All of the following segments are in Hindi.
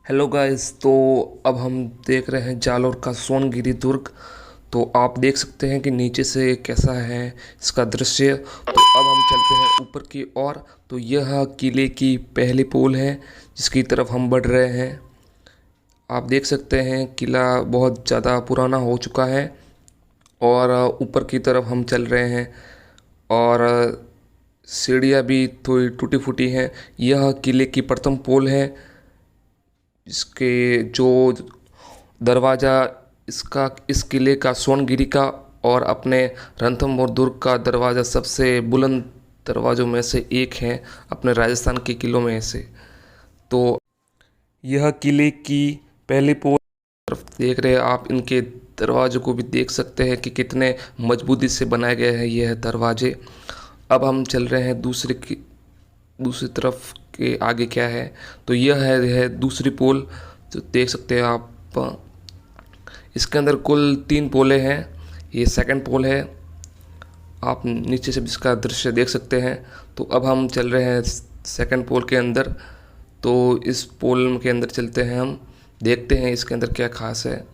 Hello guys. तो अब हम देख रहे हैं जालोर का सोनगिरी दुर्ग। तो आप देख सकते हैं कि नीचे से कैसा है इसका दृश्य। तो अब हम चलते हैं ऊपर की ओर। तो यह किले की पहली पोल है जिसकी तरफ हम बढ़ रहे हैं। आप देख सकते हैं किला बहुत ज़्यादा पुराना हो चुका है और ऊपर की तरफ हम चल रहे हैं। और सीढ़ियाँ भी थोड़ी टूटी फूटी हैं। यह किले की प्रथम पोल है। इसके जो दरवाज़ा इसका इस किले का सोनगिरी का और अपने रणथंभौर दुर्ग का दरवाज़ा सबसे बुलंद दरवाज़ों में से एक है अपने राजस्थान के किलों में से। तो यह किले की पहली पोल तरफ देख रहे हैं आप। इनके दरवाज़ों को भी देख सकते हैं कि कितने मजबूती से बनाए गए हैं यह दरवाजे। अब हम चल रहे हैं दूसरी तरफ के आगे क्या है। तो यह है दूसरी पोल। तो देख सकते हैं आप इसके अंदर कुल 3 पोले हैं। ये सेकंड पोल है। आप नीचे से इसका दृश्य देख सकते हैं। तो अब हम चल रहे हैं सेकंड पोल के अंदर। तो इस पोल के अंदर चलते हैं हम, देखते हैं इसके अंदर क्या खास है।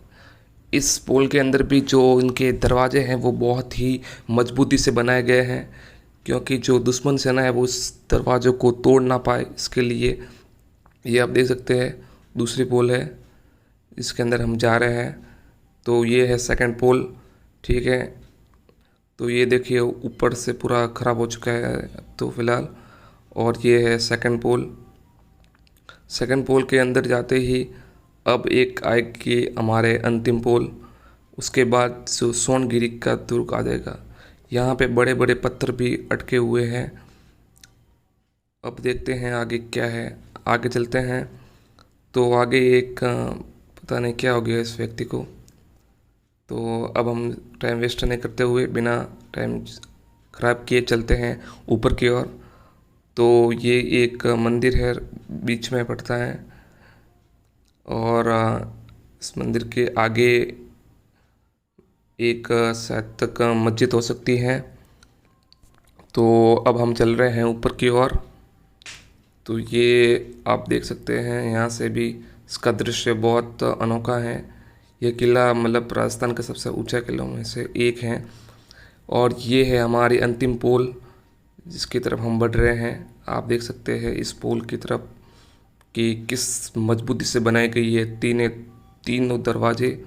इस पोल के अंदर भी जो इनके दरवाजे हैं वो बहुत ही मजबूती से बनाए गए हैं, क्योंकि जो दुश्मन सेना है वो इस दरवाज़ों को तोड़ ना पाए इसके लिए। ये आप देख सकते हैं दूसरी पोल है, इसके अंदर हम जा रहे हैं। तो ये है सेकंड पोल, ठीक है। तो ये देखिए ऊपर से पूरा ख़राब हो चुका है अब तो फ़िलहाल। और ये है सेकंड पोल। सेकंड पोल के अंदर जाते ही अब एक आएगी हमारे अंतिम पोल। उसके बाद जो सोनगिरी का दुर्ग आ जाएगा। यहाँ पे बड़े बड़े पत्थर भी अटके हुए हैं। अब देखते हैं आगे क्या है। आगे चलते हैं। तो आगे एक पता नहीं क्या हो गया इस व्यक्ति को। तो अब हम टाइम वेस्ट नहीं करते हुए बिना टाइम ख़राब किए चलते हैं ऊपर की ओर। तो ये एक मंदिर है, बीच में पड़ता है। और इस मंदिर के आगे एक शायद तक मस्जिद हो सकती है। तो अब हम चल रहे हैं ऊपर की ओर। तो ये आप देख सकते हैं यहाँ से भी इसका दृश्य बहुत अनोखा है। यह किला मतलब राजस्थान का सबसे ऊंचा किलों में से एक है। और ये है हमारी अंतिम पोल जिसकी तरफ हम बढ़ रहे हैं। आप देख सकते हैं इस पोल की तरफ कि किस मजबूती से बनाई गई है तीनों दरवाजे।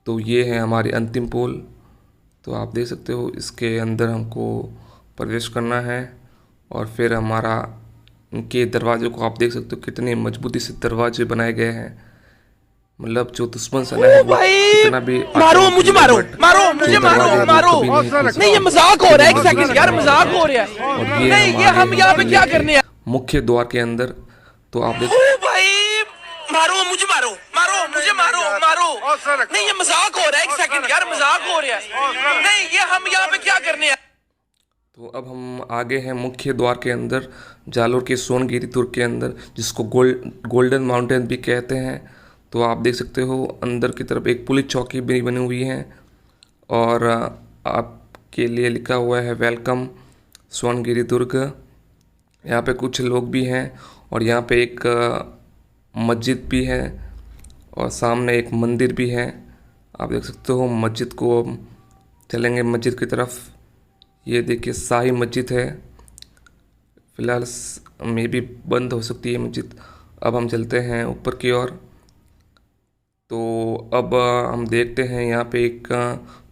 तो ये है हमारी अंतिम पोल। तो आप देख सकते हो इसके अंदर हमको प्रवेश करना है। और फिर हमारा इनके दरवाजे को आप देख सकते हो कितने मजबूती से दरवाजे बनाए गए हैं। मतलब जो दुश्मन सेना है वो भाई कितना भी मारो आक्रमण कर मुझे ले, मारो बट मारो जो मुझे मारो दरवाजे हैं वो मारो कभी नहीं टूट नहीं ये सकते। मजाक हो रहा इतनी है। एक मजबूती सेकंड से यार बनाए मजाक गए हो हैं। रहा है। और ये नहीं ये हमारे हम यहाँ पे किले क्या के करने हैं। मुख्य द्वार के अंदर। तो आप देख ओए भाई मारो मुझे मारो मारो मुझे मारो मारो नहीं ये मजाक हो रहा है। एक सेकंड यार मजाक हो रहा है। नहीं ये हम यहाँ पे क्या करने हैं। तो अब हम आगे हैं मुख्य द्वार के अंदर, जालोर के सोनगिरी दुर्ग के अंदर, जिसको गोल्डन माउंटेन भी कहते हैं। तो आप देख सकते हो अंदर की तरफ एक पुलिस चौकी भी बनी हुई है। और आपके लिए लिखा हुआ है वेलकम सोनगिरी दुर्ग। यहाँ पे कुछ लोग भी हैं और यहाँ पे एक मस्जिद भी है और सामने एक मंदिर भी है। आप देख सकते हो मस्जिद को। हम चलेंगे मस्जिद की तरफ। ये देखिए शाही मस्जिद है। फ़िलहाल मे भी बंद हो सकती है मस्जिद। अब हम चलते हैं ऊपर की ओर। तो अब हम देखते हैं यहाँ पे एक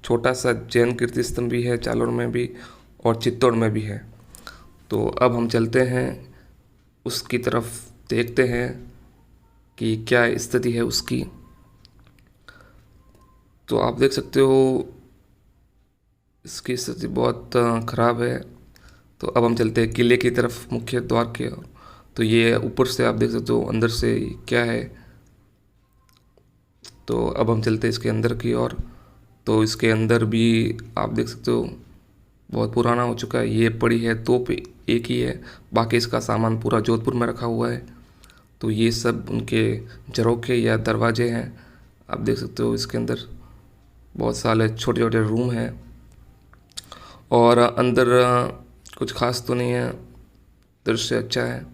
छोटा सा जैन कीर्ति स्तंभ भी है जालोर में भी और चित्तौड़ में भी है। तो अब हम चलते हैं उसकी तरफ, देखते हैं कि क्या स्थिति है उसकी। तो आप देख सकते हो इसकी स्थिति बहुत ख़राब है। तो अब हम चलते हैं किले की तरफ, मुख्य द्वार के ओर। तो ये ऊपर से आप देख सकते हो अंदर से क्या है। तो अब हम चलते हैं इसके अंदर की ओर। तो इसके अंदर भी आप देख सकते हो बहुत पुराना हो चुका है। ये पड़ी है तोप एक ही है, बाकी इसका सामान पूरा जोधपुर में रखा हुआ है। तो ये सब उनके झरोखे या दरवाजे हैं। आप देख सकते हो इसके अंदर बहुत सारे छोटे छोटे रूम हैं। और अंदर कुछ खास तो नहीं है, दृश्य अच्छा है।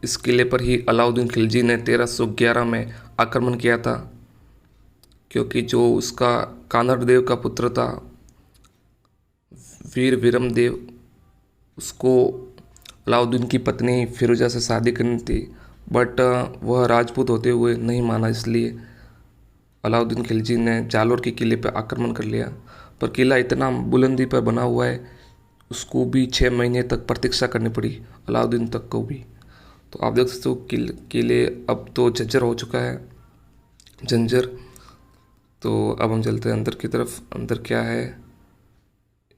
इस किले पर ही अलाउद्दीन खिलजी ने 1311 में आक्रमण किया था, क्योंकि जो उसका कानर देव का पुत्र था वीर विरम देव, उसको अलाउद्दीन की पत्नी फिरोजा से शादी करनी थी, बट वह राजपूत होते हुए नहीं माना, इसलिए अलाउद्दीन खिलजी ने जालोर के किले पर आक्रमण कर लिया। पर किला इतना बुलंदी पर बना हुआ है, उसको भी 6 महीने तक प्रतीक्षा करनी पड़ी अलाउद्दीन तक को भी। तो आप देख सकते हो किले अब तो जर्जर हो चुका है, जंजर। तो अब हम चलते हैं अंदर की तरफ। अंदर क्या है,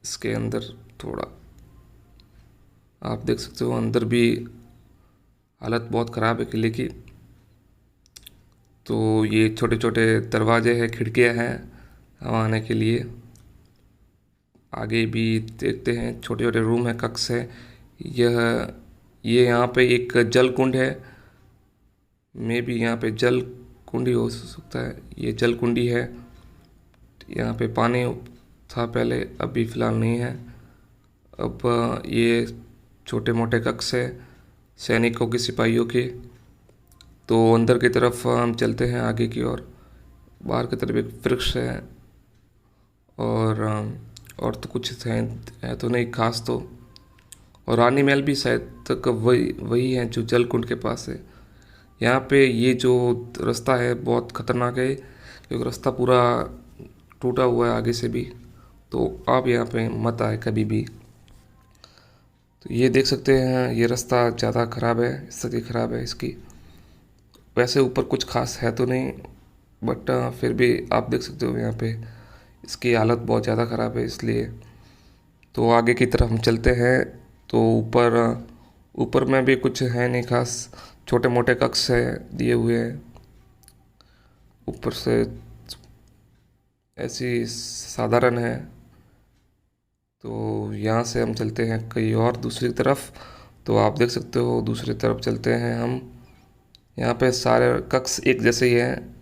इसके अंदर थोड़ा आप देख सकते हो, अंदर भी हालत बहुत ख़राब है किले की। तो ये छोटे छोटे दरवाजे हैं, खिड़कियाँ हैं हवा आने के लिए। आगे भी देखते हैं, छोटे छोटे रूम है, कक्ष है। ये यहाँ पे एक जल कुंड है, मे भी यहाँ पे जल कुंड ही हो सकता है। ये जल कुंडी है, यहाँ पे पानी था पहले, अभी फ़िलहाल नहीं है। अब ये छोटे मोटे कक्ष है सैनिकों के, सिपाहियों के। तो अंदर की तरफ हम चलते हैं आगे की ओर। बाहर की तरफ एक वृक्ष है और तो कुछ है तो नहीं खास तो। और रानी महल भी शायद तक वही है जो जल कुंड के पास है। यहाँ पे ये जो रास्ता है बहुत ख़तरनाक है, क्योंकि रास्ता पूरा टूटा हुआ है आगे से भी, तो आप यहाँ पे मत आए कभी भी। तो ये देख सकते हैं, ये रास्ता ज़्यादा ख़राब है, स्थिति ख़राब है इसकी। वैसे ऊपर कुछ खास है तो नहीं, बट फिर भी आप देख सकते हो यहाँ पे इसकी हालत बहुत ज़्यादा ख़राब है, इसलिए। तो आगे की तरफ हम चलते हैं। तो ऊपर में भी कुछ है नहीं खास, छोटे मोटे कक्ष है दिए हुए हैं ऊपर से, ऐसी साधारण है। तो यहाँ से हम चलते हैं कहीं और दूसरी तरफ। तो आप देख सकते हो दूसरी तरफ चलते हैं हम। यहाँ पे सारे कक्ष एक जैसे ही हैं,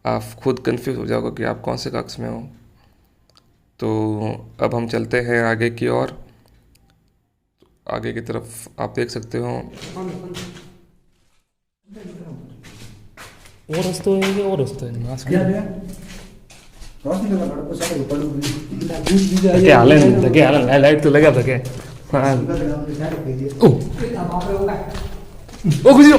आप खुद कंफ्यूज हो जाओगे कि आप कौन से कक्ष में हो। तो अब हम चलते हैं आगे की ओर। आगे की तरफ आप देख सकते हो और रस्तो है और रस्तो है मास्क के हालन लाइट तो लगा था क्या। हाँ ओ कुछ ओ